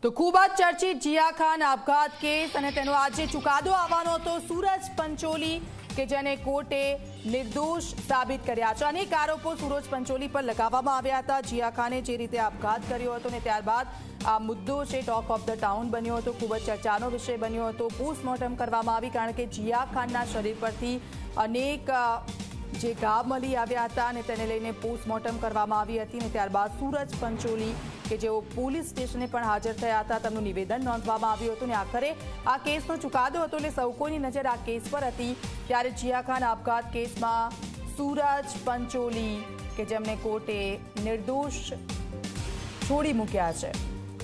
તો ખૂબ જ ચર્ચિત જિયા ખાન આપઘાત કેસ અને તેનો આજે ચુકાદો આવવાનો હતો। સૂરજ પંચોલી કે જેને કોર્ટે નિર્દોષ સાબિત કર્યા છે। અનેક આરોપો સૂરજ પંચોલી પર લગાવવામાં આવ્યા હતા। જિયા ખાને જે રીતે આપઘાત કર્યો હતો ને ત્યારબાદ આ મુદ્દો છે ટોક ઓફ ધ ટાઉન બન્યો હતો, ખૂબ જ ચર્ચાનો વિષય બન્યો હતો। પોસ્ટમોર્ટમ કરવામાં આવી કારણ કે જિયા ખાનના શરીર પરથી અનેક જે ઘા મળી આવ્યા હતા અને તેને લઈને પોસ્ટમોર્ટમ કરવામાં આવી હતી અને ત્યારબાદ સૂરજ પંચોલી કે જેઓ પોલીસ સ્ટેશને પણ હાજર થયા હતા તેમનું નિવેદન નોંધવામાં આવ્યું હતું અને આખરે આ કેસનો ચુકાદો હતો એટલે સૌ કોઈની નજર આ કેસ પર હતી। ત્યારે જિયા ખાન આપઘાત કેસમાં સૂરજ પંચોલી કે જેમને કોર્ટે નિર્દોષ છોડી મૂક્યા છે,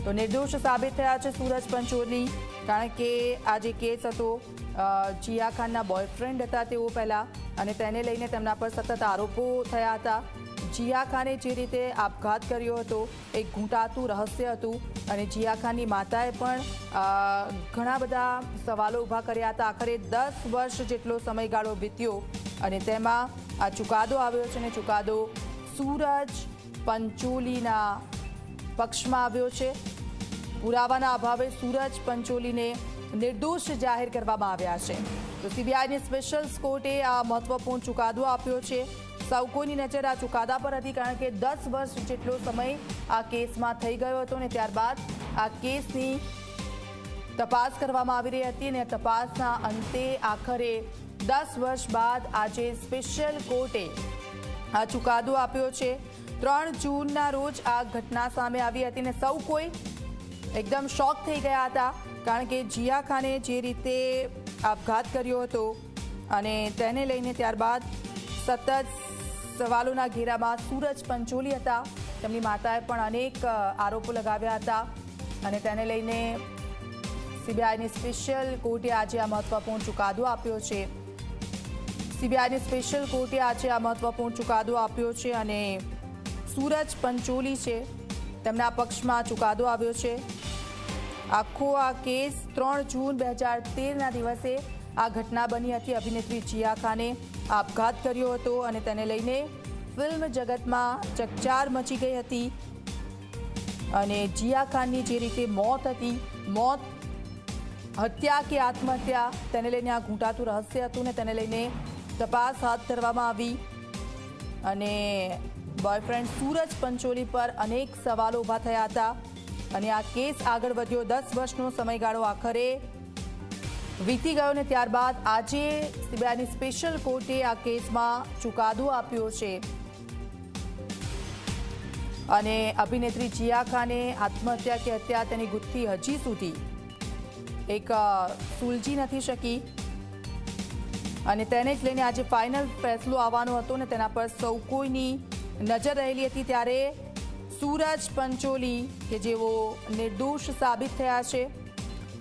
તો નિર્દોષ સાબિત થયા છે સૂરજ પંચોલી કારણ કે આ જે કેસ હતો જિયા ખાનના બોયફ્રેન્ડ હતા તેઓ પહેલાં અને તેને લઈને તેમના પર સતત આરોપો થયા હતા। જિયા ખાને જે રીતે આપઘાત કર્યો હતો એક ઘૂંટાતું રહસ્ય હતું અને જિયા ખાનની માતાએ પણ ઘણા બધા સવાલો ઊભા કર્યા હતા। આખરે 10 વર્ષ જેટલો સમયગાળો વીત્યો અને તેમાં આ ચુકાદો આવ્યો છે અને ચુકાદો સૂરજ પંચોલીના પક્ષમાં આવ્યો છે। પુરાવાના અભાવે સૂરજ પંચોલીને નિર્દોષ જાહેર કરવામાં આવ્યા છે। તો સીબીઆઈની સ્પેશિયલ કોર્ટે આ મહત્વપૂર્ણ ચુકાદો આપ્યો છે। સૌ કોઈની નજર આ ચુકાદા પર હતી કારણ કે 10 વર્ષ જેટલો સમય આ કેસમાં થઈ ગયો હતો અને ત્યારબાદ આ કેસની તપાસ કરવામાં આવી રહી હતી અને તપાસના અંતે આખરે 10 વર્ષ બાદ આજે સ્પેશિયલ કોર્ટે આ ચુકાદો આપ્યો છે। 3 જૂનના રોજ આ ઘટના સામે આવી હતી અને સૌ કોઈ એકદમ શોક થઈ ગયા હતા કારણ કે જિયા ખાને જે રીતે આપઘાત કર્યો હતો અને તેને લઈને ત્યારબાદ સતત સવાલોના ઘેરામાં સૂરજ પંચોલી હતા। તેમની માતાએ પણ અનેક આરોપો લગાવ્યા હતા અને તેને લઈને સીબીઆઈની સ્પેશિયલ કોર્ટે આજે આ મહત્વપૂર્ણ ચુકાદો આપ્યો છે। સીબીઆઈની સ્પેશિયલ કોર્ટે આજે આ મહત્વપૂર્ણ ચુકાદો આપ્યો છે અને સૂરજ પંચોલી છે તેમના પક્ષમાં ચુકાદો આવ્યો છે। આખો આ કેસ 3 જૂન 2013ના દિવસે આ ઘટના બની હતી। અભિનેત્રી જિયા ખાને આપઘાત કર્યો હતો અને તેને લઈને ફિલ્મ જગતમાં ચકચાર મચી ગઈ હતી અને જિયા ખાનની જે રીતે મોત હતી, મોત હત્યા કે આત્મહત્યા તેને લઈને આ ઘૂંટાતું રહસ્ય હતું ને તેને લઈને તપાસ હાથ ધરવામાં આવી અને બોયફ્રેન્ડ સૂરજ પંચોલી પર અનેક સવાલો ઊભા થયા હતા અને આ કેસ આગળ વધ્યો। 10 વર્ષનો સમયગાળો આખરે વીતી ગયો ને ત્યારબાદ આજે સીબીઆઈની સ્પેશિયલ કોર્ટે આ કેસમાં ચુકાદો આપ્યો છે અને અભિનેત્રી જિયા ખાને આત્મહત્યા કે હત્યા તેની ગુથ્થી હજી સુધી એક સુલઝી નથી શકી અને તેને જ લઈને આજે ફાઇનલ ફેસલો આવવાનો હતો ને તેના પર સૌ કોઈની નજર રહેલી હતી। ત્યારે સૂરજ પંચોલી કે જેઓ નિર્દોષ સાબિત થયા છે।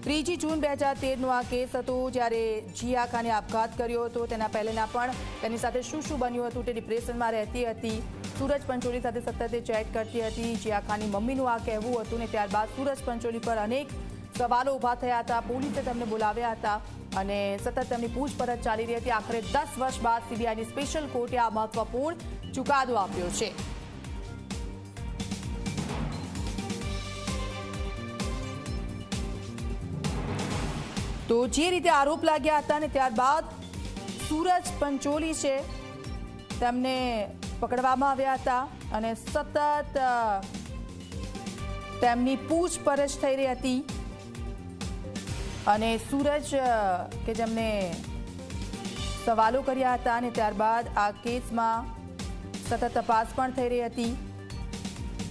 3 જૂન 2013નો આ કેસ હતો જ્યારે જિયા ખાને આપઘાત કર્યો હતો। તેના પહેલાંના પણ તેની સાથે શું બન્યું હતું, તે ડિપ્રેશનમાં રહેતી હતી, સૂરજ પંચોલી સાથે સતત ચેટ કરતી હતી, જિયા ખાનની મમ્મીનું આ કહેવું હતું ને ત્યારબાદ સૂરજ પંચોલી પર અનેક સવાલો ઊભા થયા હતા। પોલીસે તેમને બોલાવ્યા હતા અને સતત તેમની પૂછપરછ ચાલી રહી હતી। આખરે 10 વર્ષ બાદ સીબીઆઈની સ્પેશિયલ કોર્ટે આ મહત્વપૂર્ણ ચુકાદો આપ્યો છે। તો જે રીતે આરોપ લાગ્યા હતા ને ત્યારબાદ સૂરજ પંચોલી છે તેમને પકડવામાં આવ્યા હતા અને સતત તેમની પૂછપરછ થઈ રહી હતી અને સૂરજ કે જેમને સવાલો કર્યા હતા અને ત્યારબાદ આ કેસમાં સતત તપાસ પણ થઈ રહી હતી।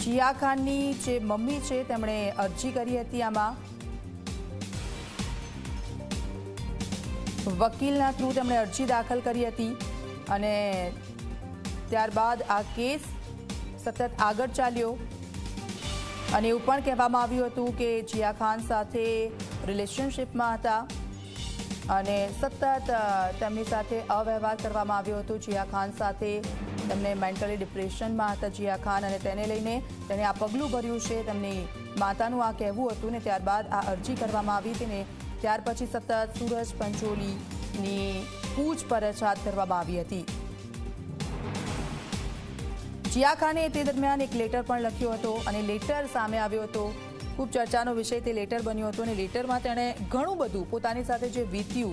જિયા ખાનની જે મમ્મી છે તેમણે અરજી કરી હતી, આમાં વકીલના થ્રુ તેમણે અરજી દાખલ કરી હતી અને ત્યારબાદ આ કેસ સતત આગળ ચાલ્યો અને એવું પણ કહેવામાં આવ્યું હતું કે જિયા ખાન સાથે રિલેશનશિપમાં હતા અને સતત તેમની સાથે અવ્યવહાર કરવામાં આવ્યો હતો। જિયા ખાન સાથે તેમને મેન્ટલી ડિપ્રેશનમાં હતા જિયા ખાન અને તેને લઈને તેને આ પગલું ભર્યું છે। તેમની માતાનું આ કહેવું હતું ને ત્યારબાદ આ અરજી કરવામાં આવી હતી ને ત્યાર પછી સતત સૂરજ પંચોલીની પૂછપરછ હાથ ધરવામાં આવી હતી। જિયા ખાને તે દરમિયાન એક લેટર પણ લખ્યો હતો અને લેટર સામે આવ્યો હતો ખૂબ ચર્ચાનો વિષય તે લેટર બન્યો હતો અને લેટરમાં તેણે ઘણું બધું પોતાની સાથે જે વીત્યું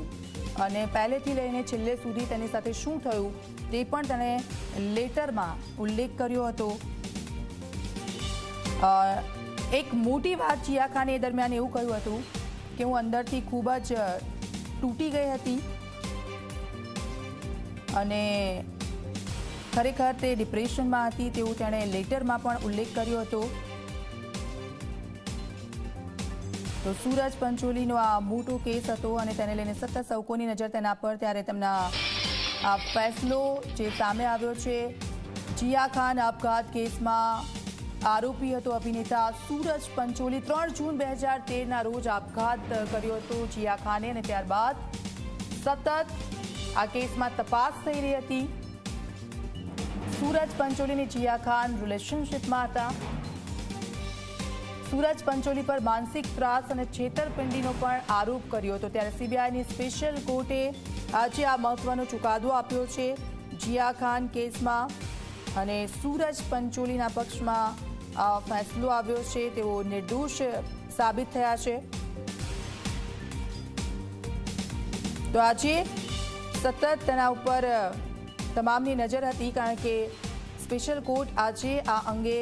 અને પહેલેથી લઈને છેલ્લે સુધી તેની સાથે શું થયું તે પણ તેણે લેટરમાં ઉલ્લેખ કર્યો હતો। એક મોટી વાત જીયા ખાને એ દરમિયાન એવું કહ્યું હતું કે હું અંદરથી ખૂબ જ તૂટી ગઈ હતી અને ખરેખર તે ડિપ્રેશનમાં હતી તેવું તેણે લેટરમાં પણ ઉલ્લેખ કર્યો હતો। તો સૂરજ પંચોલીનો આ મોટો કેસ હતો અને તેને લઈને સતત સૌકોની નજર તેના પર, ત્યારે તેમના આ ફેસલો જે સામે આવ્યો છે। જીયા ખાન આપઘાત કેસમાં આરોપી હતો અભિનેતા સૂરજ પંચોલી। 3 જૂન 2013ના રોજ આપઘાત કર્યો હતો જીયા ખાને અને ત્યારબાદ સતત આ કેસમાં તપાસ થઈ રહી હતી। सूरज पंचोली ने जिया खान रिलेशनशिप में था। सूरज पंचोली पर मानसिक त्रास और छेतरपिंडीनो पण आरोप कर्यो तो त्यारे सीबीआई स्पेशल कोर्टे आज आ महत्वनो चुकादो आप्यो छे जिया खान केस में अने सूरज पंचोली पक्ष में आ फैसलो आव्यो छे। तेओ निर्दोष साबित थया छे। तो आज सतत तेना उपर तमामनी नजर हती कारण के स्पेशल कोर्ट आज आ अंगे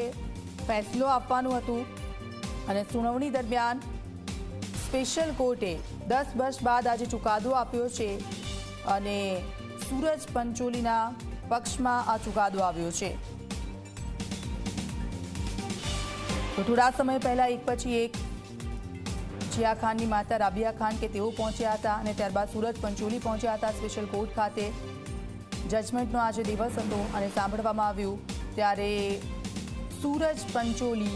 फैसलो आपवानुं हतुं अने सुनावणी दरमियान स्पेशल कोर्टे 10 वर्ष बाद आज चुकादो आप्यो छे अने सूरज पंचोलीना पक्षमां आ चुकादो आव्यो छे। तो थोड़ा समय पहला एक पछी एक जिया खाननी माता राबिया खान के तेओ पहोंच्या हता अने त्यारबाद सूरज पंचोली पहोंच्या हता स्पेशल कोर्ट खाते। जजमेंटनो आज दिवस हतो अने सांभळवामां आव्युं त्यारे सूरज पंचोली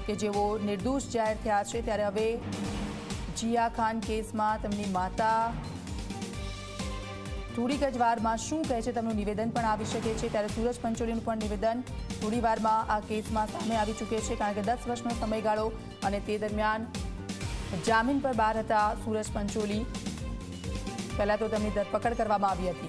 के जेओ निर्दोष जाहिर थया छे त्यारे हवे जिया खान केसमां तमनी माता थोड़ीक ज वारमां शुं कहे छे तमनुं निवेदन पण आवी शके छे। त्यारे सूरज पंचोलीनुं पण निवेदन थोड़ी वारमां आ केसमां सामे आवी चूक्यो छे कारण के 10 वर्षनो समयगाळो अने ते दरमियान जामीन पर बहार हता सूरज पंचोली। पहला तो तमनी धरपकड़ करवामां आवी हती।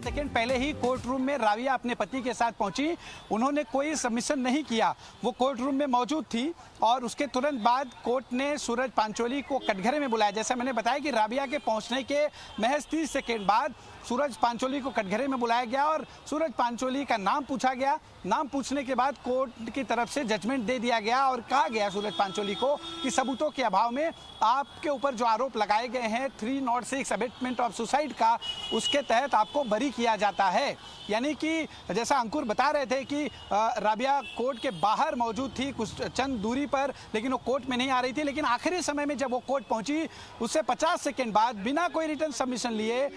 सेकेंड पहले ही कोर्ट रूम में राबिया अपने पति के साथ पहुंची। उन्होंने कोई सबमिशन नहीं किया, वो कोर्ट रूम में मौजूद थी और उसके तुरंत बाद कोर्ट ने सूरज पंचोली को कटघरे में बुलाया। जैसा मैंने बताया कि राबिया के पहुंचने के महज 30 सेकेंड बाद सूरज पांचोली को कटघरे में बुलाया गया और सूरज पांचोली का नाम पूछा गया। नाम पूछने के बाद कोर्ट की तरफ से जजमेंट दे दिया गया और कहा गया सूरज पांचोली को कि सबूतों के अभाव में आपके ऊपर जो आरोप लगाए गए हैं 306 अबेटमेंट ऑफ सुसाइड का, उसके तहत आपको बरी किया जाता है। यानी कि जैसा अंकुर बता रहे थे कि राबिया कोर्ट के बाहर मौजूद थी कुछ चंद दूरी पर, लेकिन वो कोर्ट में नहीं आ रही थी। लेकिन आखिरी समय में जब वो कोर्ट पहुंची उससे 50 सेकेंड बाद बिना कोई रिटर्न सबमिशन लिए,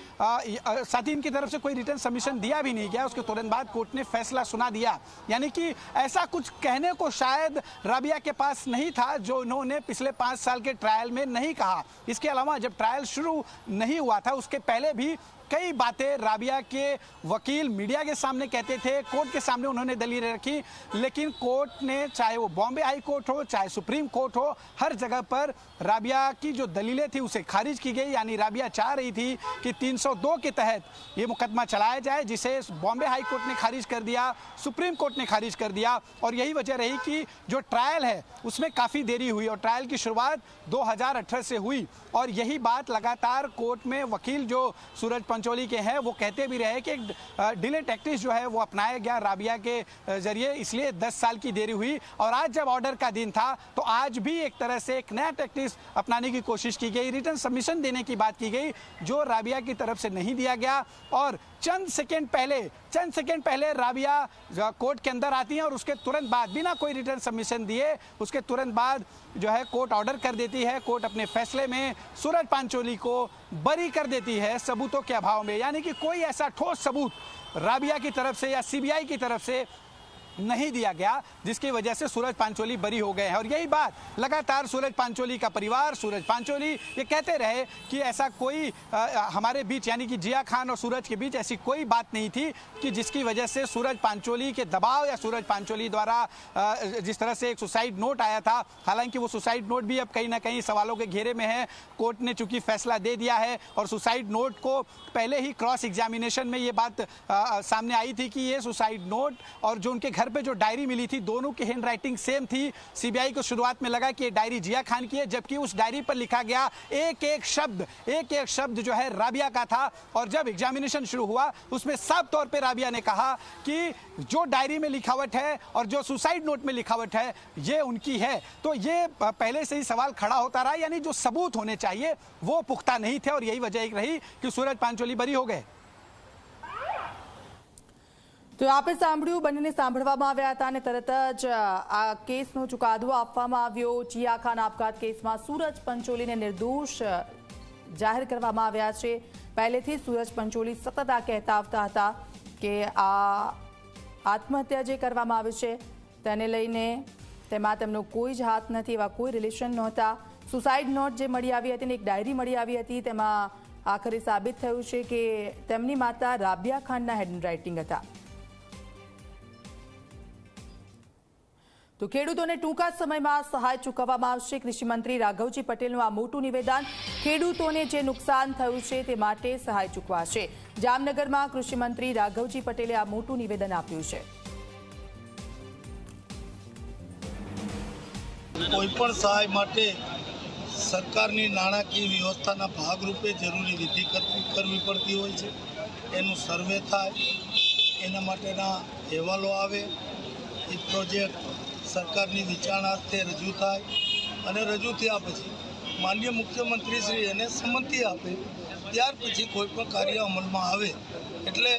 साथ ही इनकी तरफ से कोई रिटर्न सबमिशन दिया भी नहीं गया, उसके तुरंत बाद कोर्ट ने फैसला सुना दिया। यानी कि ऐसा कुछ कहने को शायद राबिया के पास नहीं था जो उन्होंने पिछले 5 साल के ट्रायल में नहीं कहा। इसके अलावा जब ट्रायल शुरू नहीं हुआ था उसके पहले भी कई बातें राबिया के वकील मीडिया के सामने कहते थे, कोर्ट के सामने उन्होंने दलीलें रखी, लेकिन कोर्ट ने चाहे वो बॉम्बे हाई कोर्ट हो चाहे सुप्रीम कोर्ट हो, हर जगह पर राबिया की जो दलीलें थी उसे खारिज की गई। यानी राबिया चाह रही थी कि 302 के तहत ये मुकदमा चलाया जाए, जिसे बॉम्बे हाई कोर्ट ने खारिज कर दिया, सुप्रीम कोर्ट ने खारिज कर दिया और यही वजह रही कि जो ट्रायल है उसमें काफ़ी देरी हुई और ट्रायल की शुरुआत 2018 से हुई। और यही बात लगातार कोर्ट में वकील जो सूरज पंचोली के हैं वो कहते भी रहे कि एक डिले टैक्टिक्स जो है वो अपनाया गया राबिया के जरिए, इसलिए 10 साल की देरी हुई। और आज जब ऑर्डर का दिन था तो आज भी एक तरह से एक नया टैक्टिक्स अपनाने की कोशिश की गई, रिटर्न सबमिशन देने की बात की गई जो राबिया की तरफ से नहीं दिया गया। और चंद सेकेंड पहले राबिया कोर्ट के अंदर आती हैं और उसके तुरंत बाद बिना कोई रिटर्न सबमिशन दिए उसके तुरंत बाद जो है कोर्ट ऑर्डर कर देती है। कोर्ट अपने फैसले में सूरज पांचोली को बरी कर देती है सबूतों के अभाव में। यानी कि कोई ऐसा ठोस सबूत राबिया की तरफ से या सीबीआई की तरफ से नहीं दिया गया जिसकी वजह से सूरज पांचोली बरी हो गए हैं। और यही बात लगातार सूरज पांचोली का परिवार, सूरज पांचोली ये कहते रहे कि ऐसा कोई हमारे बीच यानी कि जिया खान और सूरज के बीच ऐसी कोई बात नहीं थी कि जिसकी वजह से सूरज पांचोली के दबाव या सूरज पांचोली द्वारा जिस तरह से एक सुसाइड नोट आया था, हालांकि वो सुसाइड नोट भी अब कहीं ना कहीं सवालों के घेरे में है। कोर्ट ने चूंकि फैसला दे दिया है और सुसाइड नोट को पहले ही क्रॉस एग्जामिनेशन में ये बात सामने आई थी कि ये सुसाइड नोट और जो उनके घर घर पे जो डायरी मिली थी दोनों की हैंड राइटिंग सेम थी। सीबीआई को शुरुआत में लगा कि ये डायरी जिया खान की है, जबकि उस डायरी पर लिखा गया एक एक शब्द जो है राबिया का था। और जब एग्जामिनेशन शुरू हुआ उसमें साफ तौर पे राबिया ने कहा कि जो डायरी में लिखावट है और जो सुसाइड नोट में लिखावट है ये उनकी है। तो ये पहले से ही सवाल खड़ा होता रहा, यानी जो सबूत होने चाहिए वो पुख्ता नहीं थे और यही वजह रही कि सूरज पांचोली बरी हो गए। તો આપણે સાંભળ્યું, બંનેને સાંભળવામાં આવ્યા હતા અને તરત જ આ કેસનો ચુકાદો આપવામાં આવ્યો। જિયા ખાન આપઘાત કેસમાં सूरज पंचोली ने निर्दोष જાહેર કરવામાં આવ્યા છે। પહેલેથી सूरज पंचोली સતત આ કહેતા આવતા હતા કે આ આત્મહત્યા જે કરવામાં આવી છે તેને લઈને તેમાં તેમનો કોઈ જ હાથ નથી, એવા કોઈ રિલેશન નહોતા। સુસાઇડ નોટ જે મળી આવી હતી ને એક ડાયરી મળી આવી હતી, તેમાં આખરે સાબિત થયું છે કે તેમની માતા રાબિયા ખાનના હેન્ડરાઇટિંગ હતા। તો ખેડૂતોને ટૂંકા સમયમાં સહાય ચૂકવવામાં આવશે। કૃષિ મંત્રી રાઘવજી પટેલનું આ મોટું નિવેદન। ખેડૂતોને જે નુકસાન થયું છે તે માટે સહાય ચૂકવાશે। જામનગરમાં કૃષિ મંત્રી રાઘવજી પટેલે આ મોટું નિવેદન આપ્યું છે। કોઈપણ સહાય માટે સરકારની નાણાકીય વ્યવસ્થાના ભાગરૂપે જરૂરી વિધિ કરવી પડતી હોય છે। એનું સર્વે થાય, એના માટેના અહેવાલો આવે, એ પ્રોજેક્ટ સરકારની વિચારણાર્થે રજૂ થાય અને રજૂ થયા પછી માનનીય મુખ્યમંત્રીશ્રી એને સંમતિ આપે, ત્યાર પછી કોઈ પણ કાર્ય અમલમાં આવે। એટલે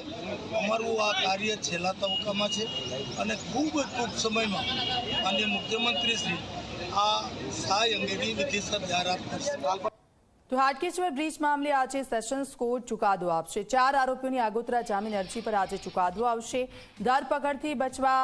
અમારું આ કાર્ય છેલ્લા તબક્કામાં છે અને ખૂબ જ ટૂંક સમયમાં માનનીય મુખ્યમંત્રીશ્રી આ સહાય અંગેની વિધિસર જાહેરાત કરશે। તો હાટકેશ્વર બ્રિજ મામલે આજે સેશન્સ કોર્ટ ચુકાદો આપશે। 4 આરોપીઓની આગોતરા જામીન અરજી પર આજે ચુકાદો આવશે। ધરપકડથી બચવા